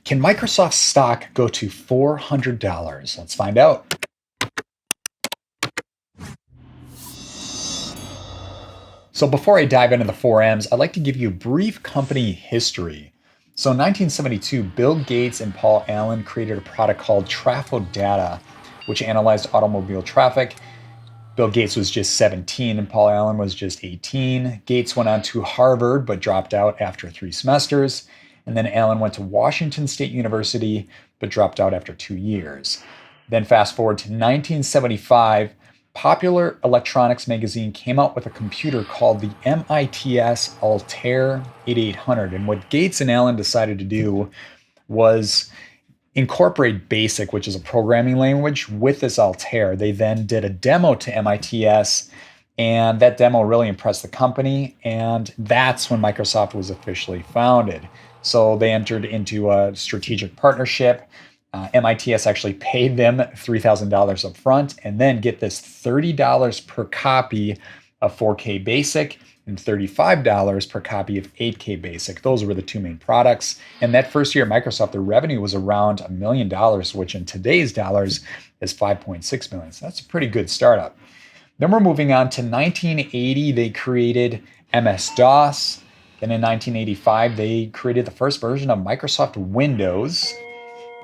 Can Microsoft stock go to $400? Let's find out. So before I dive into the 4Ms, I'd like to give you a brief company history. So in 1972, Bill Gates and Paul Allen created a product called Trafo Data, which analyzed automobile traffic. Bill Gates was just 17 and Paul Allen was just 18. Gates went on to Harvard but dropped out after 3 semesters. And then Allen went to Washington State University but dropped out after 2 years. Then fast forward to 1975, Popular Electronics magazine came out with a computer called the MITS Altair 8800. And what Gates and Allen decided to do was incorporate BASIC, which is a programming language, with this Altair. They then did a demo to MITS, and that demo really impressed the company, and that's when Microsoft was officially founded. So they entered into a strategic partnership. MITS actually paid them $3,000 up front, and then get this $30 per copy of 4K BASIC and $35 per copy of 8K BASIC. Those were the 2 main products. And that first year at Microsoft, their revenue was around $1 million, which in today's dollars is $5.6 million. So that's a pretty good startup. Then we're moving on to 1980. They created MS-DOS. Then in 1985, they created the first version of Microsoft Windows.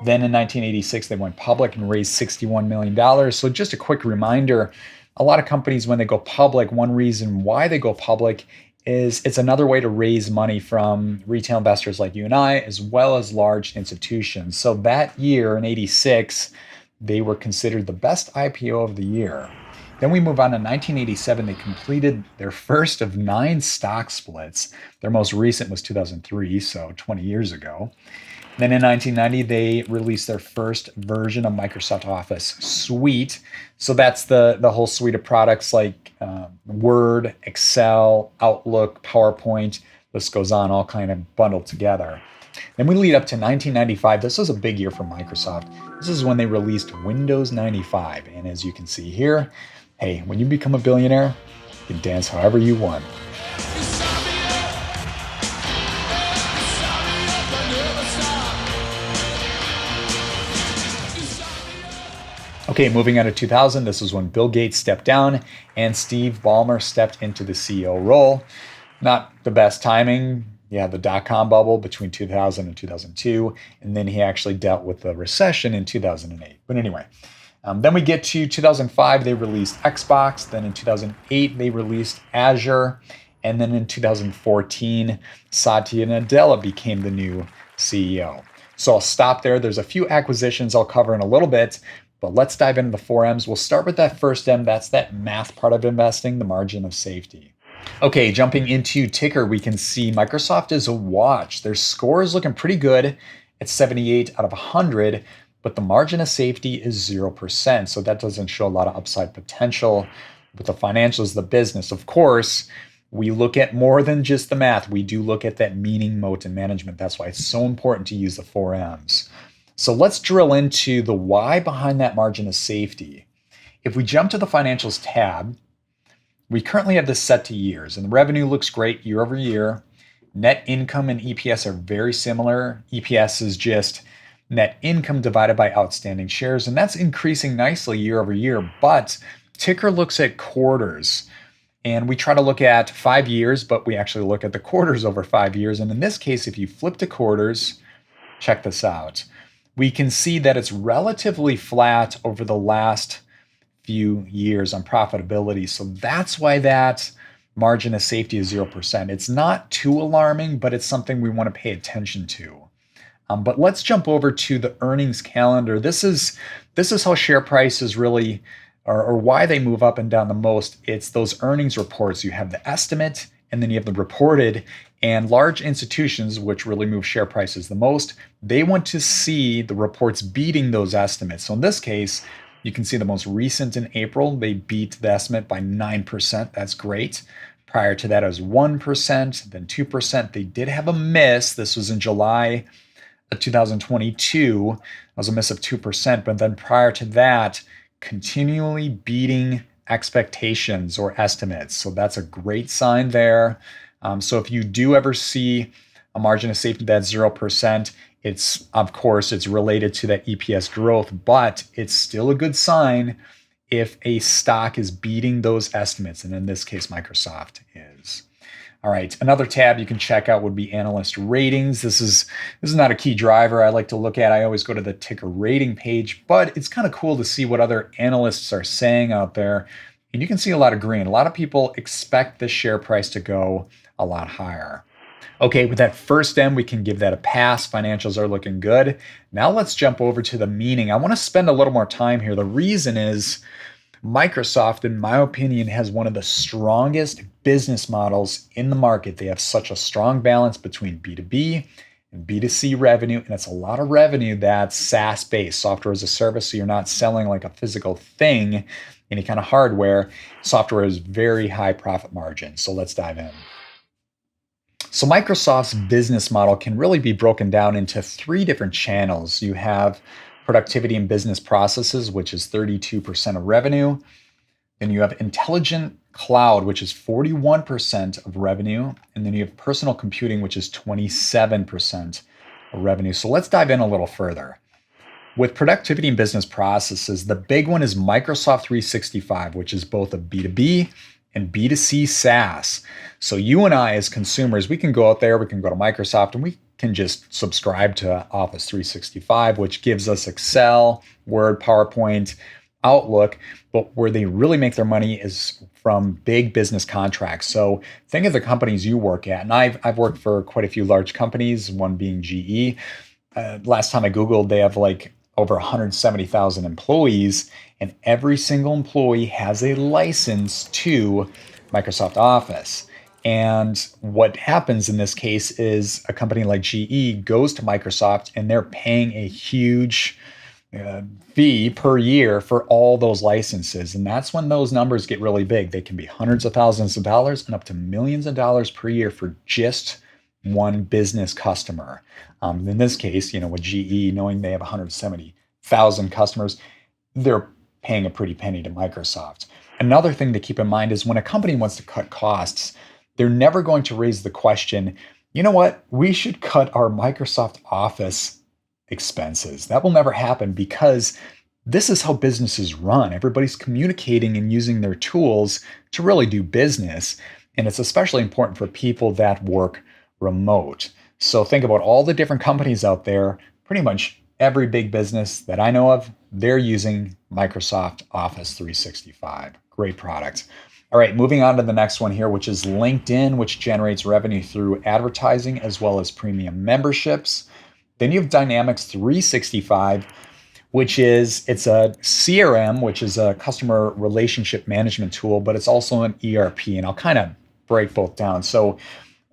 Then in 1986, they went public and raised $61 million. So just a quick reminder, a lot of companies, when they go public, one reason why they go public is it's another way to raise money from retail investors like you and I, as well as large institutions. So that year in 86, they were considered the best IPO of the year. Then we move on to 1987. They completed their first of 9 stock splits. Their most recent was 2003, so 20 years ago. Then in 1990, they released their first version of Microsoft Office Suite. So that's the whole suite of products like Word, Excel, Outlook, PowerPoint. This goes on, all kind of bundled together. Then we lead up to 1995. This was a big year for Microsoft. This is when they released Windows 95. And as you can see here, hey, when you become a billionaire, you can dance however you want. Okay, moving on to 2000, this is when Bill Gates stepped down and Steve Ballmer stepped into the CEO role. Not the best timing. Yeah, the dot-com bubble between 2000 and 2002, and then he actually dealt with the recession in 2008. But anyway, then we get to 2005, they released Xbox. Then in 2008, they released Azure. And then in 2014, Satya Nadella became the new CEO. So I'll stop there. There's a few acquisitions I'll cover in a little bit, but let's dive into the 4Ms. We'll start with that first M. That's that math part of investing, the margin of safety. Okay, jumping into Tykr, we can see Microsoft is a watch. Their score is looking pretty good at 78 out of 100, but the margin of safety is 0%. So that doesn't show a lot of upside potential with the financials, the business. Of course, we look at more than just the math. We do look at that meaning, moat, and management. That's why it's so important to use the 4Ms. So let's drill into the why behind that margin of safety. If we jump to the financials tab, we currently have this set to years, and the revenue looks great year over year. Net income and EPS are very similar. EPS is just net income divided by outstanding shares, and that's increasing nicely year over year. But Tykr looks at quarters, and we try to look at 5 years, but we actually look at the quarters over 5 years. And in this case, if you flip to quarters, check this out. We can see that it's relatively flat over the last few years on profitability. So that's why that margin of safety is 0%. It's not too alarming, but it's something we want to pay attention to. But let's jump over to the earnings calendar. This is how share prices really, or why they move up and down the most. It's those earnings reports. You have the estimate, and then you have the reported. And large institutions, which really move share prices the most, they want to see the reports beating those estimates. So in this case, you can see the most recent in April, they beat the estimate by 9%. That's great. Prior to that, it was 1%, then 2%. They did have a miss. This was in July of 2022. That was a miss of 2%. But then prior to that, continually beating expectations or estimates. So that's a great sign there. So if you do ever see a margin of safety that's 0%, It's, of course, it's related to that EPS growth, but it's still a good sign if a stock is beating those estimates. And in this case, Microsoft is. All right, another tab you can check out would be analyst ratings. This is not a key driver I like to look at. I always go to the Tykr rating page, but it's kind of cool to see what other analysts are saying out there. And you can see a lot of green. A lot of people expect the share price to go a lot higher. Okay, with that first M, we can give that a pass. Financials are looking good. Now let's jump over to the meaning. I want to spend a little more time here. The reason is Microsoft, in my opinion, has one of the strongest business models in the market. They have such a strong balance between B2B and B2C revenue, and it's a lot of revenue that's SaaS-based, software as a service, so you're not selling like a physical thing, any kind of hardware. Software is very high profit margin, so let's dive in. So Microsoft's business model can really be broken down into 3 different channels. You have productivity and business processes, which is 32% of revenue. Then you have intelligent cloud, which is 41% of revenue. And then you have personal computing, which is 27% of revenue. So let's dive in a little further. With productivity and business processes, the big one is Microsoft 365, which is both a B2B and B2C SaaS. So you and I as consumers, we can go out there, we can go to Microsoft, and we can just subscribe to Office 365, which gives us Excel, Word, PowerPoint, Outlook. But where they really make their money is from big business contracts. So think of the companies you work at. And I've worked for quite a few large companies, one being GE. Last time I Googled, they have like over 170,000 employees, and every single employee has a license to Microsoft Office. And what happens in this case is a company like GE goes to Microsoft and they're paying a huge fee per year for all those licenses. And that's when those numbers get really big. They can be hundreds of thousands of dollars and up to millions of dollars per year for just one business customer. In this case, with GE, knowing they have 170,000 customers, they're paying a pretty penny to Microsoft. Another thing to keep in mind is when a company wants to cut costs, they're never going to raise the question, you know what, we should cut our Microsoft Office expenses. That will never happen because this is how businesses run. Everybody's communicating and using their tools to really do business. And it's especially important for people that work remote. So think about all the different companies out there. Pretty much every big business that I know of, they're using Microsoft Office 365. Great product. All right, moving on to the next one here, which is LinkedIn, which generates revenue through advertising as well as premium memberships. Then you have Dynamics 365, it's a CRM, which is a customer relationship management tool, but it's also an ERP. And I'll kind of break both down. So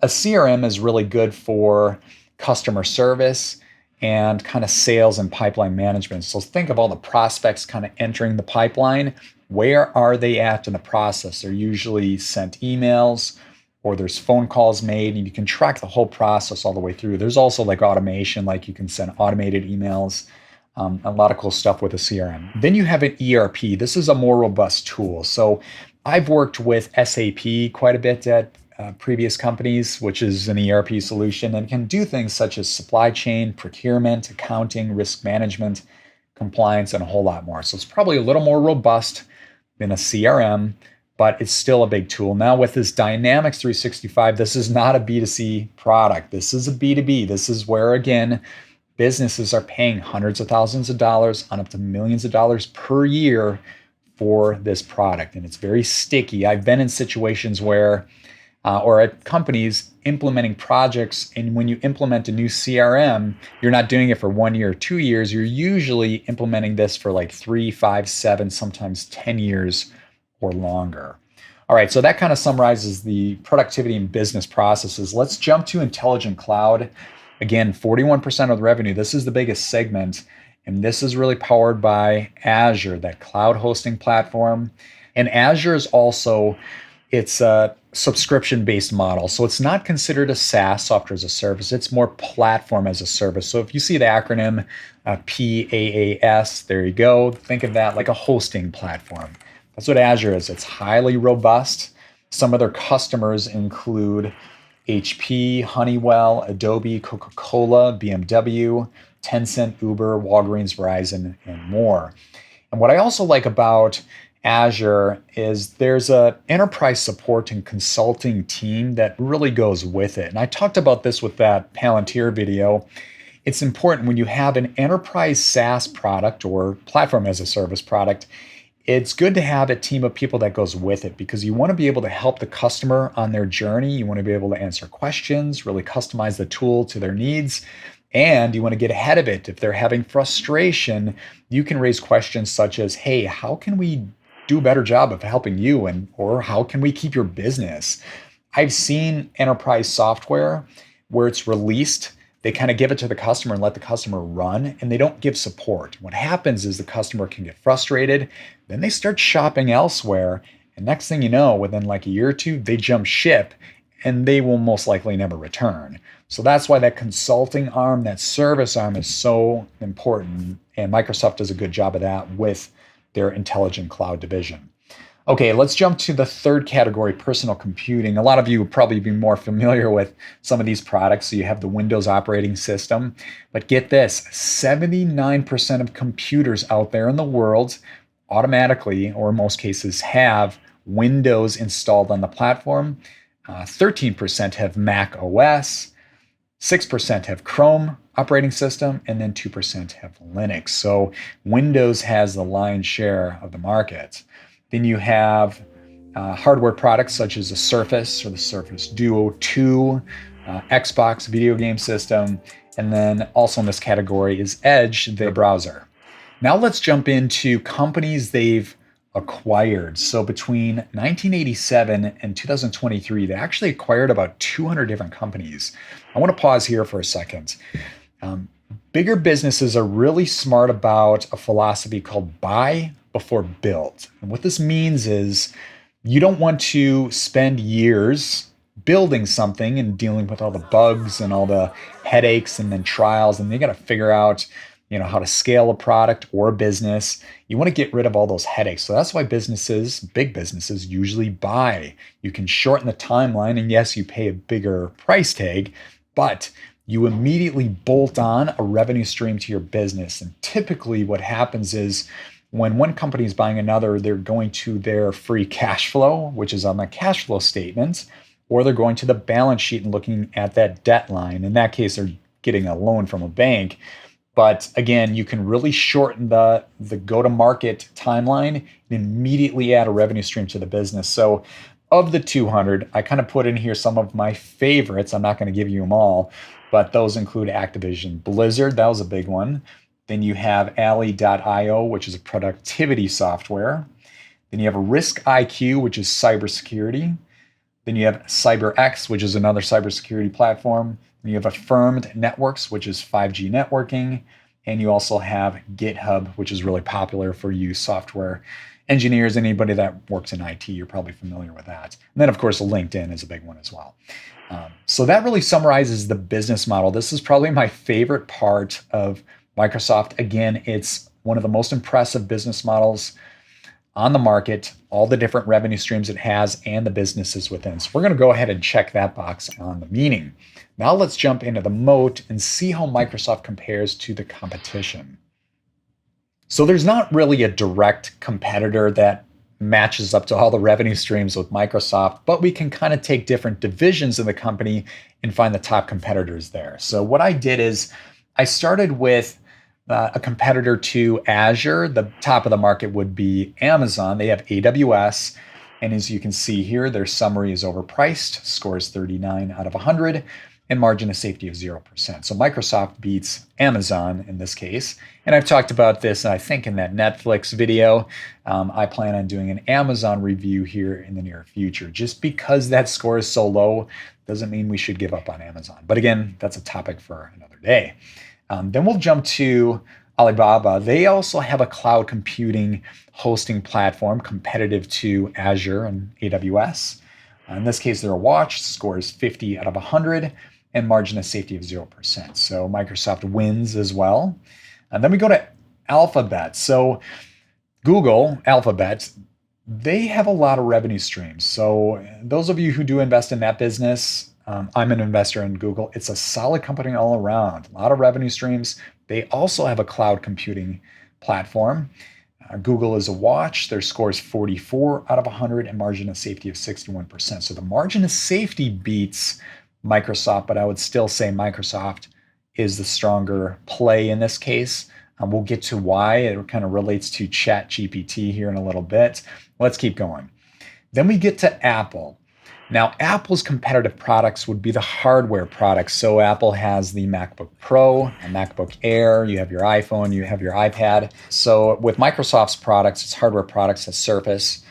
a CRM is really good for customer service and kind of sales and pipeline management. So think of all the prospects kind of entering the pipeline. Where are they at in the process? They're usually sent emails or there's phone calls made, and you can track the whole process all the way through. There's also like automation, like you can send automated emails, a lot of cool stuff with a CRM. Then you have an ERP. This is a more robust tool. So I've worked with SAP quite a bit at previous companies, which is an ERP solution and can do things such as supply chain, procurement, accounting, risk management, compliance, and a whole lot more. So it's probably a little more robust than a CRM, but it's still a big tool. Now with this Dynamics 365, this is not a B2C product. This is a B2B. This is where, again, businesses are paying hundreds of thousands of dollars on up to millions of dollars per year for this product. And it's very sticky. I've been in situations where or at companies implementing projects. And when you implement a new CRM, you're not doing it for 1 year or 2 years. You're usually implementing this for like 3, 5, 7, sometimes 10 years or longer. All right, so that kind of summarizes the productivity and business processes. Let's jump to intelligent cloud. Again, 41% of the revenue. This is the biggest segment. And this is really powered by Azure, that cloud hosting platform. And Azure is also, it's a subscription-based model. So it's not considered a SaaS, software as a service. It's more platform as a service. So if you see the acronym PaaS, there you go. Think of that like a hosting platform. That's what Azure is. It's highly robust. Some of their customers include HP, Honeywell, Adobe, Coca-Cola, BMW, Tencent, Uber, Walgreens, Verizon, and more. And what I also like about Azure is there's an enterprise support and consulting team that really goes with it. And I talked about this with that Palantir video. It's important when you have an enterprise SaaS product or platform as a service product, it's good to have a team of people that goes with it because you want to be able to help the customer on their journey. You want to be able to answer questions, really customize the tool to their needs, and you want to get ahead of it. If they're having frustration, you can raise questions such as, hey, how can we do a better job of helping you? Or how can we keep your business? I've seen enterprise software where it's released, they kind of give it to the customer and let the customer run, and they don't give support. What happens is the customer can get frustrated, then they start shopping elsewhere, and next thing you know, within like a year or two, they jump ship and they will most likely never return. So that's why that consulting arm, that service arm is so important, and Microsoft does a good job of that with their intelligent cloud division. Okay, let's jump to the third category, personal computing. A lot of you would probably be more familiar with some of these products. So you have the Windows operating system. But get this, 79% of computers out there in the world automatically, or in most cases, have Windows installed on the platform. 13% have Mac OS. 6% have Chrome operating system, and then 2% have Linux. So Windows has the lion's share of the market. Then you have hardware products such as the Surface or the Surface Duo 2, Xbox video game system, and then also in this category is Edge, the browser. Now let's jump into companies they've acquired. So between 1987 and 2023, they actually acquired about 200 different companies. I want to pause here for a second. Bigger businesses are really smart about a philosophy called buy before build. And what this means is you don't want to spend years building something and dealing with all the bugs and all the headaches and then trials, and you got to figure out how to scale a product or a business. You want to get rid of all those headaches. So that's why businesses, big businesses, usually buy. You can shorten the timeline, and yes, you pay a bigger price tag, but you immediately bolt on a revenue stream to your business. And typically what happens is when one company is buying another, they're going to their free cash flow, which is on the cash flow statement, or they're going to the balance sheet and looking at that debt line. In that case, they're getting a loan from a bank. But again, you can really shorten the go-to-market timeline and immediately add a revenue stream to the business. So of the 200, I kind of put in here some of my favorites. I'm not going to give you them all, but those include Activision Blizzard. That was a big one. Then you have Ally.io, which is a productivity software. Then you have Risk IQ, which is cybersecurity. Then you have CyberX, which is another cybersecurity platform. Then you have Affirmed Networks, which is 5G networking. And you also have GitHub, which is really popular for you software engineers. Anybody that works in IT, you're probably familiar with that. And then, of course, LinkedIn is a big one as well. So that really summarizes the business model. This is probably my favorite part of Microsoft. Again, it's one of the most impressive business models on the market, all the different revenue streams it has and the businesses within. So we're going to go ahead and check that box on the meaning. Now let's jump into the moat and see how Microsoft compares to the competition. So there's not really a direct competitor that matches up to all the revenue streams with Microsoft, but we can kind of take different divisions of the company and find the top competitors there. So what I did is I started with a competitor to Azure. The top of the market would be Amazon. They have AWS. And as you can see here, their summary is overpriced, scores 39 out of 100, and margin of safety of 0%. So Microsoft beats Amazon in this case. And I've talked about this, I think, in that Netflix video. I plan on doing an Amazon review here in the near future. Just because that score is so low doesn't mean we should give up on Amazon. But again, that's a topic for another day. Then we'll jump to Alibaba. They also have a cloud computing hosting platform competitive to Azure and AWS. In this case, their watch scores 50 out of 100 and margin of safety of 0%. So Microsoft wins as well. And then we go to Alphabet. So Google, Alphabet, they have a lot of revenue streams. So those of you who do invest in that business, I'm an investor in Google. It's a solid company all around, a lot of revenue streams. They also have a cloud computing platform. Google is a watch. Their score is 44 out of 100 and margin of safety of 61%. So the margin of safety beats Microsoft, but I would still say Microsoft is the stronger play in this case. We'll get to why. It kind of relates to ChatGPT here in a little bit. Let's keep going. Then we get to Apple. Now, Apple's competitive products would be the hardware products. So Apple has the MacBook Pro, a MacBook Air, you have your iPhone, you have your iPad. So with Microsoft's products, its hardware products, the Surface,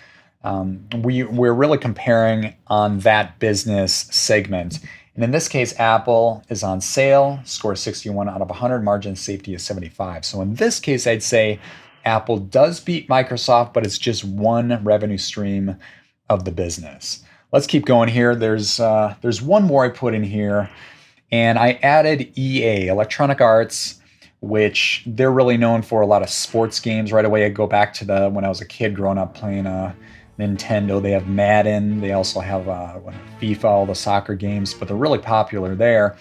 we're really comparing on that business segment. And in this case, Apple is on sale, score 61 out of 100, margin safety is 75. So in this case, I'd say Apple does beat Microsoft, but it's just one revenue stream of the business. Let's keep going here. There's one more I put in here, and I added EA, Electronic Arts, which they're really known for a lot of sports games. Right away, I go back to when I was a kid growing up playing Nintendo. They have Madden. They also have FIFA, all the soccer games, but they're really popular there.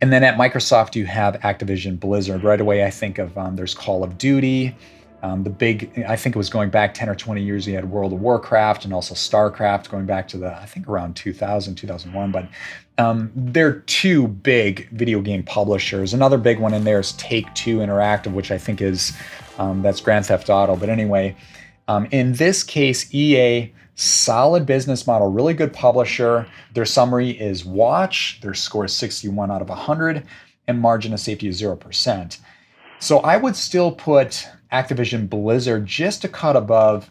And then at Microsoft, you have Activision Blizzard. Right away, I think of there's Call of Duty. I think it was going back 10 or 20 years, you had World of Warcraft and also StarCraft going back to I think around 2000, 2001. But they're two big video game publishers. Another big one in there is Take-Two Interactive, which I think is, that's Grand Theft Auto. But anyway, in this case, EA, solid business model, really good publisher. Their summary is watch, their score is 61 out of 100, and margin of safety is 0%. So I would still put Activision Blizzard just a cut above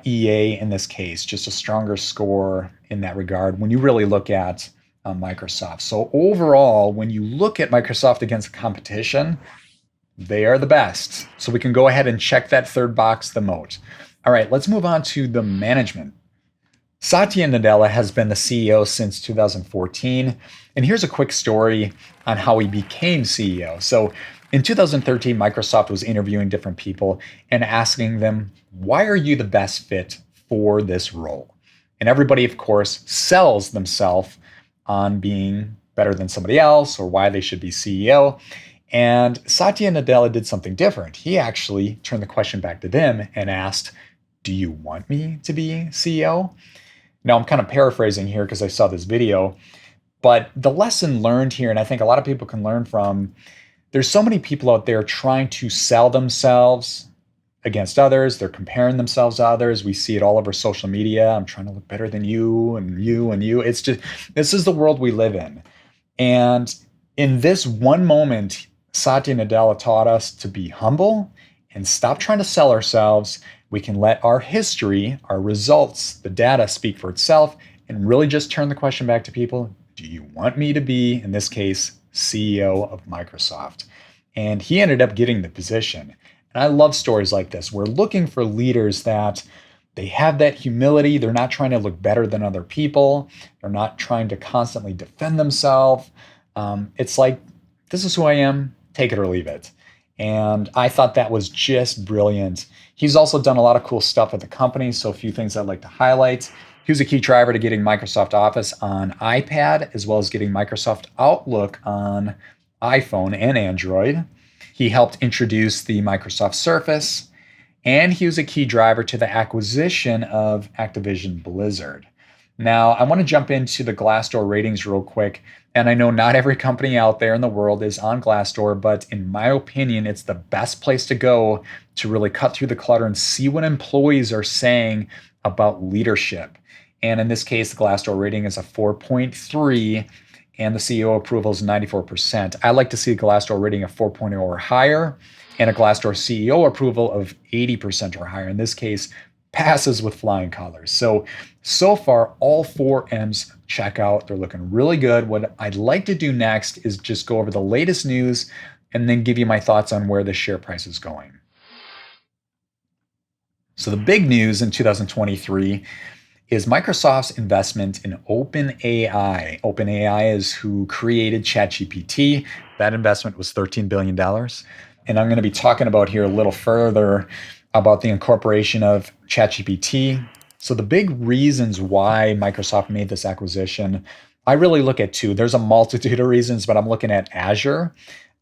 EA in this case, just a stronger score in that regard when you really look at Microsoft. So overall, when you look at Microsoft against the competition, they are the best. So we can go ahead and check that third box, the moat. All right, let's move on to the management. Satya Nadella has been the CEO since 2014. And here's a quick story on how he became CEO. So in 2013, Microsoft was interviewing different people and asking them, why are you the best fit for this role? And everybody, of course, sells themselves on being better than somebody else or why they should be CEO. And Satya Nadella did something different. He actually turned the question back to them and asked, do you want me to be CEO? Now, I'm kind of paraphrasing here because I saw this video, but the lesson learned here, and I think a lot of people can learn from, there's so many people out there trying to sell themselves against others. They're comparing themselves to others. We see it all over social media. I'm trying to look better than you and you and you. It's just, this is the world we live in. And in this one moment, Satya Nadella taught us to be humble and stop trying to sell ourselves. We can let our history, our results, the data speak for itself and really just turn the question back to people. Do you want me to be, in this case, CEO of Microsoft? And he ended up getting the position. And I love stories like this. We're looking for leaders that they have that humility. They're not trying to look better than other people. They're not trying to constantly defend themselves. It's like, this is who I am, take it or leave it. And I thought that was just brilliant. He's also done a lot of cool stuff at the company. So a few things I'd like to highlight. He was a key driver to getting Microsoft Office on iPad, as well as getting Microsoft Outlook on iPhone and Android. He helped introduce the Microsoft Surface, and he was a key driver to the acquisition of Activision Blizzard. Now, I want to jump into the Glassdoor ratings real quick. And I know not every company out there in the world is on Glassdoor, but in my opinion, it's the best place to go to really cut through the clutter and see what employees are saying about leadership. And in this case, the Glassdoor rating is a 4.3 and the CEO approval is 94%. I like to see a Glassdoor rating of 4.0 or higher and a Glassdoor CEO approval of 80% or higher. In this case, passes with flying colors. So far, all four M's check out. They're looking really good. What I'd like to do next is just go over the latest news and then give you my thoughts on where the share price is going. So the big news in 2023 is Microsoft's investment in OpenAI. OpenAI is who created ChatGPT. That investment was $13 billion. And I'm going to be talking about here a little further about the incorporation of ChatGPT. So the big reasons why Microsoft made this acquisition, I really look at two. There's a multitude of reasons, but I'm looking at Azure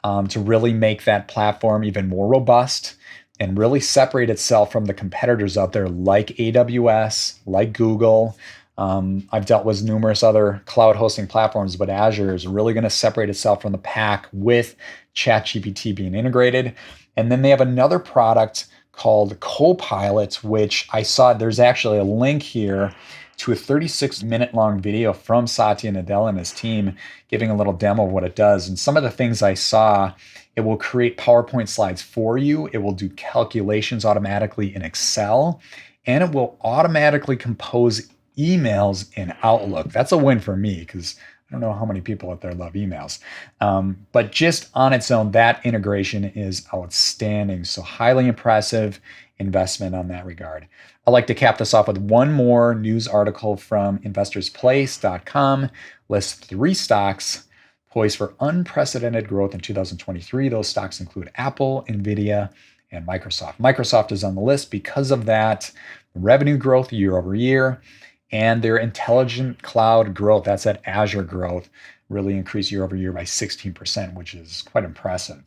to really make that platform even more robust and really separate itself from the competitors out there like AWS, like Google. I've dealt with numerous other cloud hosting platforms, but Azure is really going to separate itself from the pack with ChatGPT being integrated. And then they have another product called Copilot, which I saw there's actually a link here to a 36-minute long video from Satya Nadella and his team giving a little demo of what it does. And some of the things I saw, it will create PowerPoint slides for you. It will do calculations automatically in Excel, and it will automatically compose emails in Outlook. That's a win for me because I don't know how many people out there love emails. But just on its own, that integration is outstanding. So highly impressive investment on that regard. I'd like to cap this off with one more news article from investorsplace.com. Lists 3 stocks poised for unprecedented growth in 2023. Those stocks include Apple, Nvidia, and Microsoft. Microsoft is on the list because of that revenue growth year over year and their intelligent cloud growth. That's that Azure growth really increased year over year by 16%, which is quite impressive.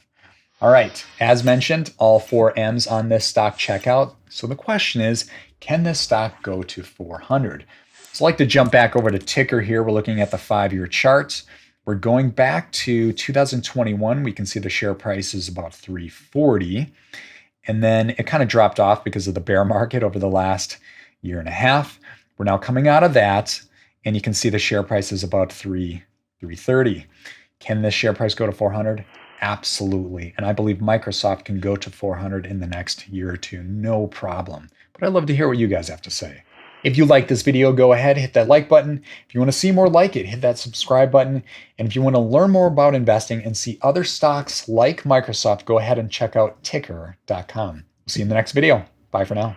All right, as mentioned, all 4 M's on this stock checkout. So the question is, can this stock go to 400? So I'd like to jump back over to Tykr here. We're looking at the 5-year chart. We're going back to 2021. We can see the share price is about 340. And then it kind of dropped off because of the bear market over the last year and a half. We're now coming out of that, and you can see the share price is about 330. Can this share price go to 400? Absolutely. And I believe Microsoft can go to 400 in the next year or two, no problem. But I'd love to hear what you guys have to say. If you like this video, go ahead, hit that like button. If you want to see more like it, hit that subscribe button. And if you want to learn more about investing and see other stocks like Microsoft, go ahead and check out Tykr.com. We'll see you in the next video. Bye for now.